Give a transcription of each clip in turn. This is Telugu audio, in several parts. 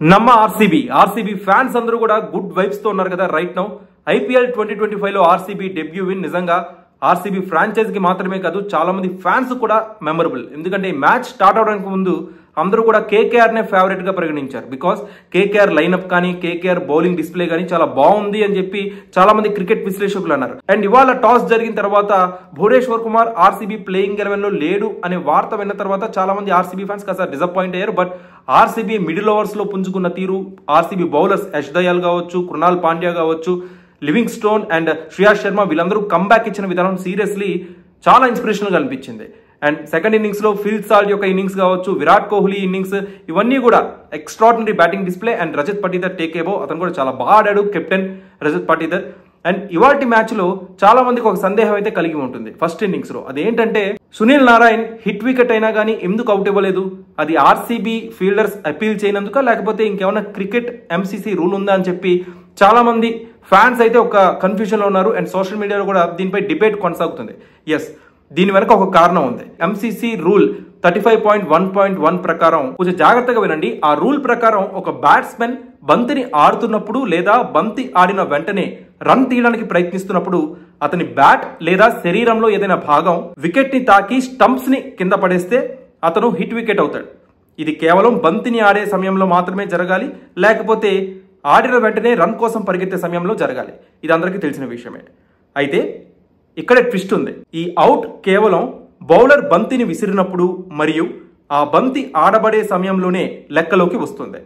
నమ్మ ఆర్సీబీ ఫ్యాన్స్ అందరూ కూడా గుడ్ వైబ్స్ తో ఉన్నారు కదా రైట్ నౌ. ఐపీఎల్ 2025 లో ఆర్సీబీ డెబ్యూ విన్ నిజంగా ఆర్సీబీ ఫ్రాంచైజ్ కి మాత్రమే కాదు చాలా మంది ఫ్యాన్స్ కూడా మెమరబుల్. ఎందుకంటే ఈ మ్యాచ్ స్టార్ట్ అవడానికి ముందు అందరూ కూడా కేకేఆర్ నే ఫేవరెట్ గా పరిగణించారు. బికాస్ కేకేఆర్ లైనప్ కానీ కేకేఆర్ బౌలింగ్ డిస్ప్లే కానీ చాలా బాగుంది అని చెప్పి చాలా మంది క్రికెట్ విశ్లేషకులు అన్నారు. అండ్ ఇవాళ టాస్ జరిగిన తర్వాత భువనేశ్వర్ కుమార్ ఆర్సీబీ ప్లేయింగ్ 11 లో లేడు అనే వార్త విన్న తర్వాత చాలా మంది ఆర్సీబీ ఫ్యాన్స్ కాస్త డిసప్పాయింట్ అయ్యారు. బట్ ఆర్సీబీ మిడిల్ ఓవర్స్ లో పుంజుకున్న తీరు, ఆర్సీబీ బౌలర్స్ యష్ దయాల్ కావచ్చు, కృణాల్ పాండ్యా కావచ్చు, living stone and Shreyas Sharma వీళ్ళందరూ కంబ్యాక్ ఇచ్చిన విధానం సీరియస్లీ చాలా ఇన్స్పిరేషనల్ గా అనిపించింది. అండ్ సెకండ్ ఇన్నింగ్స్ లో ఫిల్ సాల్ట్ యొక్క ఇన్నింగ్స్ కావచ్చు, విరాట్ కోహ్లీ ఇన్నింగ్స్ ఇవన్నీ కూడా extraordinary batting display. And Rajat Patidar take above అతను కూడా చాలా బాగా ఆడాడు, కెప్టెన్ రజత్ పటీదర్. అండ్ ఇవాల్టి మ్యాచ్ లో చాలా మందికి ఒక సందేహం అయితే కలిగి ఉంటుంది ఫస్ట్ ఇన్నింగ్స్ లో. అదేంటంటే సునీల్ నారాయణ్ హిట్ వికెట్ అయినా కానీ ఎందుకు అవుట్ ఇవ్వలేదు? అది ఆర్సీబీ ఫీల్డర్స్ అపీల్ చేయనందుక, లేకపోతే ఇంకేమైనా క్రికెట్ ఎంసీసీ రూల్ ఉందా అని చెప్పి చాలా మంది ఫ్యాన్స్ అయితే ఒక కన్ఫ్యూజన్ లో ఉన్నారు. అండ్ సోషల్ మీడియాలో కూడా దీనిపై డిబేట్ కొనసాగుతుంది. ఎస్, దీని వెనక ఒక కారణం ఉంది. ఎంసీసీ రూల్ 35.1.1 ప్రకారం కొంచెం జాగ్రత్తగా వినండి. ఆ రూల్ ప్రకారం ఒక బ్యాట్స్మెన్ బంతిని ఆడుతున్నప్పుడు లేదా బంతి ఆడిన వెంటనే రన్ తీయడానికి ప్రయత్నిస్తున్నప్పుడు అతని బ్యాట్ లేదా శరీరంలో ఏదైనా భాగం వికెట్ ని తాకి స్టంప్స్ ని కింద పడేస్తే అతను హిట్ వికెట్ అవుతాడు. ఇది కేవలం బంతిని ఆడే సమయంలో మాత్రమే జరగాలి, లేకపోతే ఆడిన వెంటనే రన్ కోసం పరిగెత్తే సమయంలో జరగాలి. ఇది అందరికీ తెలిసిన విషయమే. అయితే ఇక్కడే ట్విస్ట్ ఉంది. ఈ అవుట్ కేవలం బౌలర్ బంతిని విసిరినప్పుడు మరియు ఆ బంతి ఆడబడే సమయంలోనే లెక్కలోకి వస్తుంది.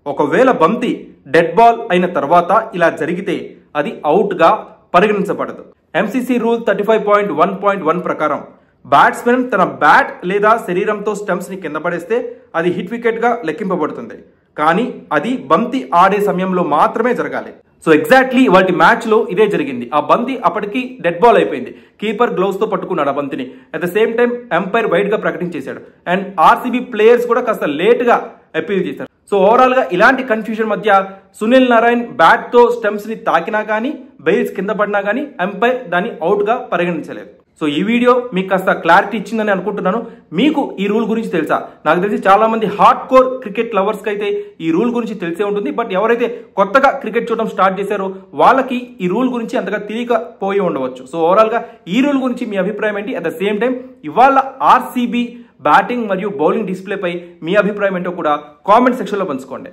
ఒకవేళ బంతి డెడ్ బాల్ అయిన తర్వాత ఇలా జరిగితే అది అవుట్ గా పరిగణించబడదు. ఎంసీసీ రూల్ 35.1.1 ప్రకారం బ్యాట్స్మెన్ తన బ్యాట్ లేదా శరీరంతో స్టంప్స్ ని కింద పడేస్తే అది హిట్ వికెట్ గా లెక్కింపబడుతుంది. కానీ అది బంతి ఆడే సమయంలో మాత్రమే జరగాలి. సో ఎగ్జాక్ట్లీ ఇవాటి మ్యాచ్ లో ఇదే జరిగింది. ఆ బంతి అప్పటికి డెడ్ బాల్ అయిపోయింది. కీపర్ గ్లౌస్ తో పట్టుకున్నాడు ఆ బంతిని. At the same time umpire wide గా ప్రకటించేశాడు. అండ్ ఆర్సీబీ ప్లేయర్స్ కూడా కాస్త లేట్ గా అపీల్ చేశారు. సో ఓవరాల్ గా ఇలాంటి కన్ఫ్యూజన్ మధ్య సునీల్ నారాయణ్ బ్యాట్ తో స్టంప్స్ ని తాకినా కానీ బెయిల్స్ కింద పడినా కానీ ఎంపైర్ దాన్ని అవుట్ గా పరిగణించలేదు. సో ఈ వీడియో మీకు కాస్త క్లారిటీ ఇచ్చిందని అనుకుంటున్నాను. మీకు ఈ రూల్ గురించి తెలుసా? నాకు తెలిసి చాలా మంది హార్డ్ కోర్ క్రికెట్ లవర్స్ కి అయితే ఈ రూల్ గురించి తెలిసే ఉంటుంది. బట్ ఎవరైతే కొత్తగా క్రికెట్ చూడడం స్టార్ట్ చేశారో వాళ్ళకి ఈ రూల్ గురించి అంతగా తెలియకపోయి ఉండవచ్చు. సో ఓవరాల్ గా ఈ రూల్ గురించి మీ అభిప్రాయం ఏంటి? అట్ ద సేమ్ టైం ఇవాళ ఆర్సీబీ బ్యాటింగ్ మరియు బౌలింగ్ డిస్ప్లే పై మీ అభిప్రాయం ఏంటో కూడా కామెంట్ సెక్షన్ లో పంచుకోండి.